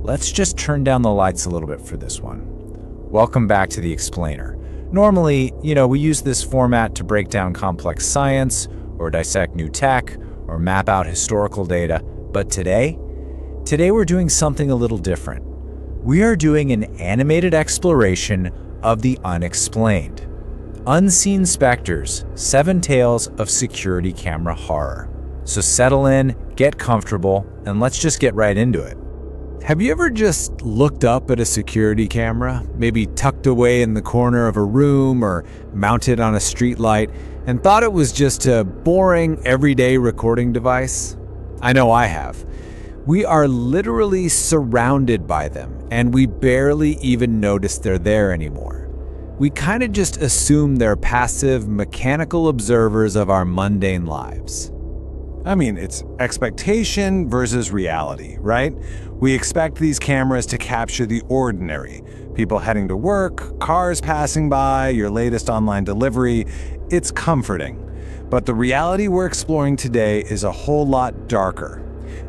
let's just turn down the lights a little bit for this one. Welcome back to The Explainer. Normally, we use this format to break down complex science, or dissect new tech, or map out historical data. But today we're doing something a little different. We are doing an animated exploration of the unexplained. Unseen Specters, 7 Tales of Security Camera Horror. So settle in, get comfortable, and let's just get right into it. Have you ever just looked up at a security camera, maybe tucked away in the corner of a room or mounted on a street light, and thought it was just a boring, everyday recording device? I know I have. We are literally surrounded by them, and we barely even notice they're there anymore. We kind of just assume they're passive, mechanical observers of our mundane lives. I mean, it's expectation versus reality, right? We expect these cameras to capture the ordinary. People heading to work, cars passing by, your latest online delivery. It's comforting. But the reality we're exploring today is a whole lot darker.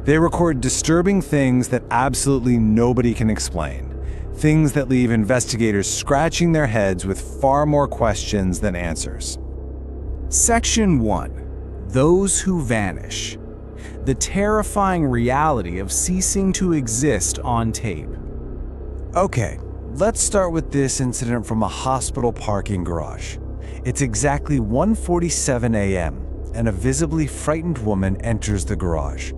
They record disturbing things that absolutely nobody can explain. Things that leave investigators scratching their heads with far more questions than answers. Section 1. Those Who Vanish. The terrifying reality of ceasing to exist on tape. Okay, let's start with this incident from a hospital parking garage. It's exactly 1:47 a.m., and a visibly frightened woman enters the garage.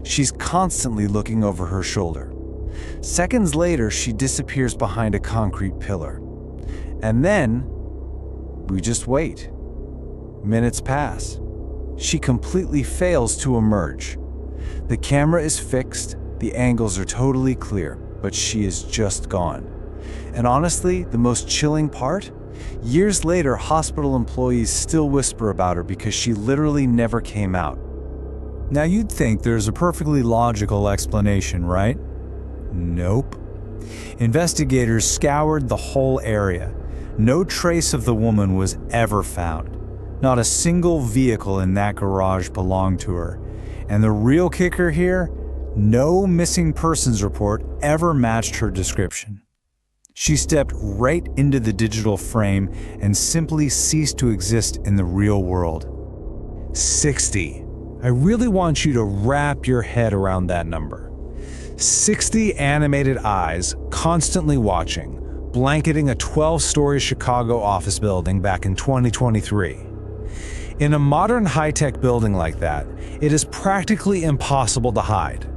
She's constantly looking over her shoulder. Seconds later, she disappears behind a concrete pillar. And then, we just wait. Minutes pass. She completely fails to emerge. The camera is fixed, the angles are totally clear, but she is just gone. And honestly, the most chilling part? Years later, hospital employees still whisper about her because she literally never came out. Now you'd think there's a perfectly logical explanation, right? Nope. Investigators scoured the whole area. No trace of the woman was ever found. Not a single vehicle in that garage belonged to her. And the real kicker here, no missing persons report ever matched her description. She stepped right into the digital frame and simply ceased to exist in the real world. 60. I really want you to wrap your head around that number. 60 animated eyes constantly watching, blanketing a 12-story Chicago office building back in 2023. In a modern high-tech building like that, it is practically impossible to hide.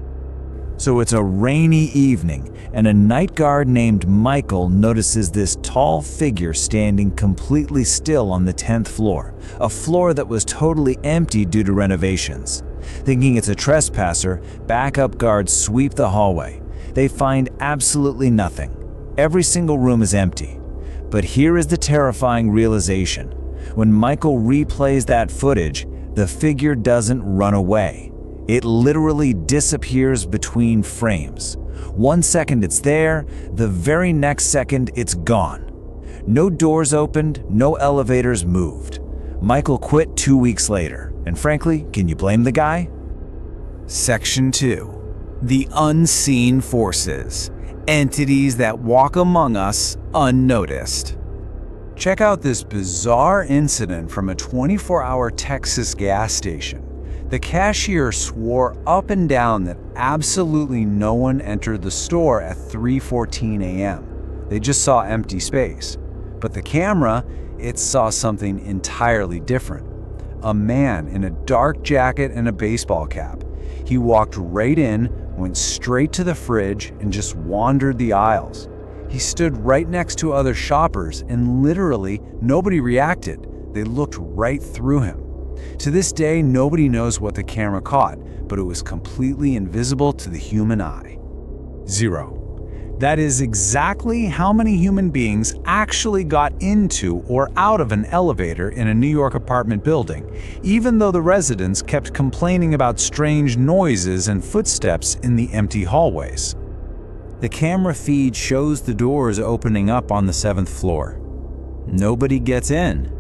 So it's a rainy evening, and a night guard named Michael notices this tall figure standing completely still on the 10th floor, a floor that was totally empty due to renovations. Thinking it's a trespasser, backup guards sweep the hallway. They find absolutely nothing. Every single room is empty. But here is the terrifying realization. When Michael replays that footage, the figure doesn't run away. It literally disappears between frames. 1 second it's there, the very next second it's gone. No doors opened, no elevators moved. Michael quit 2 weeks later, and frankly, can you blame the guy? Section 2. The Unseen Forces. Entities that walk among us unnoticed. Check out this bizarre incident from a 24-hour Texas gas station. The cashier swore up and down that absolutely no one entered the store at 3:14 a.m. They just saw empty space. But the camera, it saw something entirely different. A man in a dark jacket and a baseball cap. He walked right in, went straight to the fridge, and just wandered the aisles. He stood right next to other shoppers, and literally nobody reacted. They looked right through him. To this day, nobody knows what the camera caught, but it was completely invisible to the human eye. 0. That is exactly how many human beings actually got into or out of an elevator in a New York apartment building, even though the residents kept complaining about strange noises and footsteps in the empty hallways. The camera feed shows the doors opening up on the 7th floor. Nobody gets in.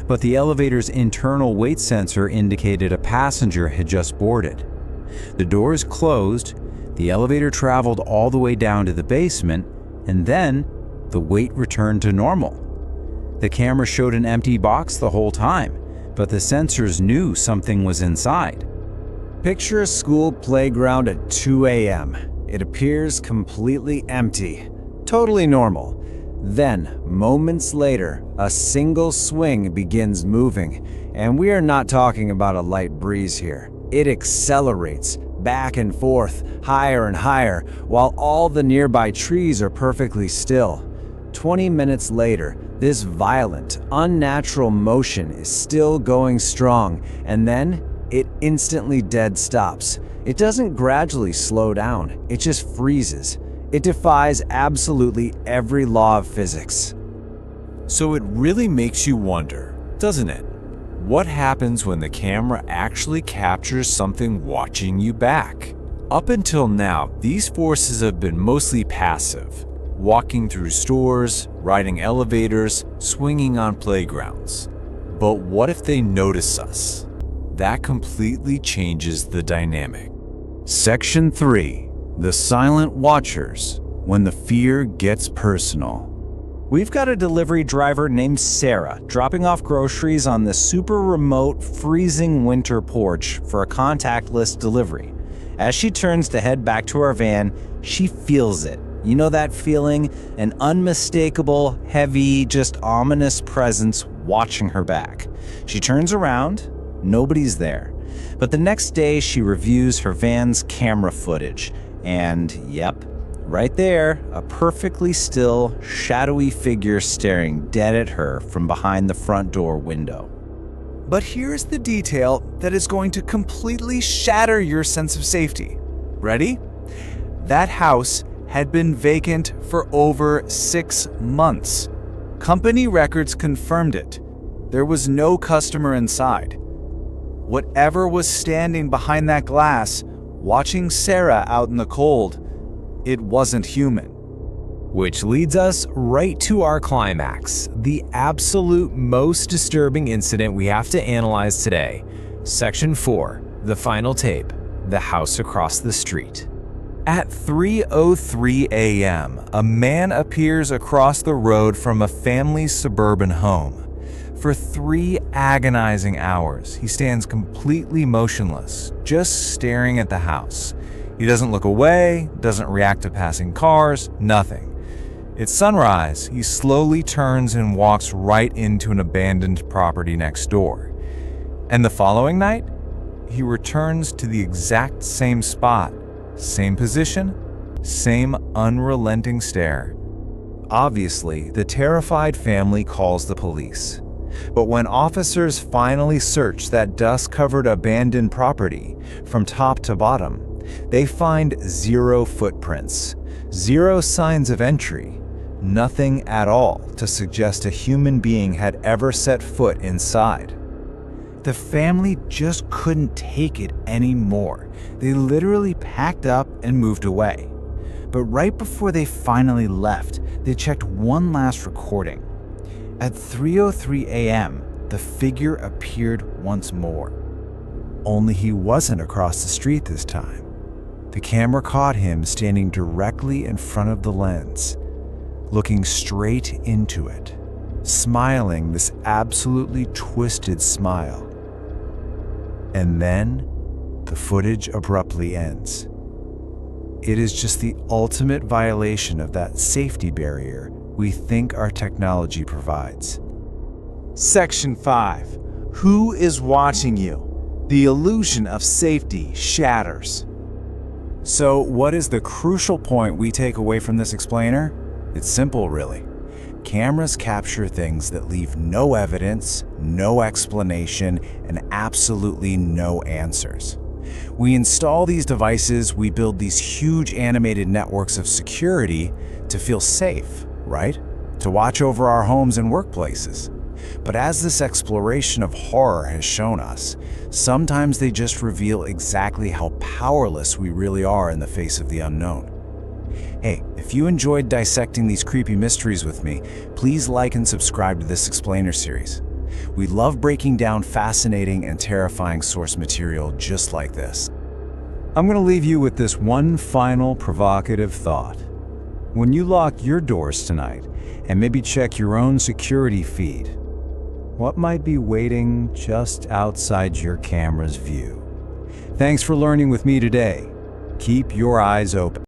But the elevator's internal weight sensor indicated a passenger had just boarded. The doors closed, The elevator traveled all the way down to the basement, and then the weight returned to normal. The camera showed an empty box the whole time, but the sensors knew something was inside. Picture a school playground at 2 a.m. It appears completely empty, totally normal. Then, moments later, a single swing begins moving, and we are not talking about a light breeze here. It accelerates back and forth, higher and higher, while all the nearby trees are perfectly still. 20 minutes later, this violent, unnatural motion is still going strong, and then it instantly dead stops. It doesn't gradually slow down, it just freezes. It defies absolutely every law of physics. So it really makes you wonder, doesn't it? What happens when the camera actually captures something watching you back? Up until now, these forces have been mostly passive, walking through stores, riding elevators, swinging on playgrounds. But what if they notice us? That completely changes the dynamic. Section 3. The Silent Watchers, when the fear gets personal. We've got a delivery driver named Sarah dropping off groceries on the super remote, freezing winter porch for a contactless delivery. As she turns to head back to our van, she feels it. You know that feeling? An unmistakable, heavy, just ominous presence watching her back. She turns around, nobody's there. But the next day, she reviews her van's camera footage, and yep, right there, a perfectly still, shadowy figure staring dead at her from behind the front door window. But here's the detail that is going to completely shatter your sense of safety. Ready? That house had been vacant for over 6 months. Company records confirmed it. There was no customer inside. Whatever was standing behind that glass, watching Sarah out in the cold, it wasn't human. Which leads us right to our climax, the absolute most disturbing incident we have to analyze today. Section 4, the final tape, the house across the street. At 3:03 a.m., a man appears across the road from a family's suburban home. For 3 agonizing hours, he stands completely motionless, just staring at the house. He doesn't look away, doesn't react to passing cars, nothing. It's sunrise. He slowly turns and walks right into an abandoned property next door. And the following night, he returns to the exact same spot, same position, same unrelenting stare. Obviously, the terrified family calls the police. But when officers finally search that dust-covered abandoned property from top to bottom, they find 0 footprints, 0 signs of entry, nothing at all to suggest a human being had ever set foot inside. The family just couldn't take it anymore. They literally packed up and moved away. But right before they finally left, they checked one last recording. At 3:03 a.m., the figure appeared once more. Only he wasn't across the street this time. The camera caught him standing directly in front of the lens, looking straight into it, smiling this absolutely twisted smile. And then, the footage abruptly ends. It is just the ultimate violation of that safety barrier we think our technology provides. Section 5. Who is watching you? The illusion of safety shatters. So, what is the crucial point we take away from this explainer? It's simple, really. Cameras capture things that leave no evidence, no explanation, and absolutely no answers. We install these devices, we build these huge animated networks of security to feel safe, right? To watch over our homes and workplaces. But as this exploration of horror has shown us, sometimes they just reveal exactly how powerless we really are in the face of the unknown. Hey, if you enjoyed dissecting these creepy mysteries with me, please like and subscribe to this explainer series. We love breaking down fascinating and terrifying source material just like this. I'm going to leave you with this one final provocative thought. When you lock your doors tonight, and maybe check your own security feed, what might be waiting just outside your camera's view? Thanks for learning with me today. Keep your eyes open.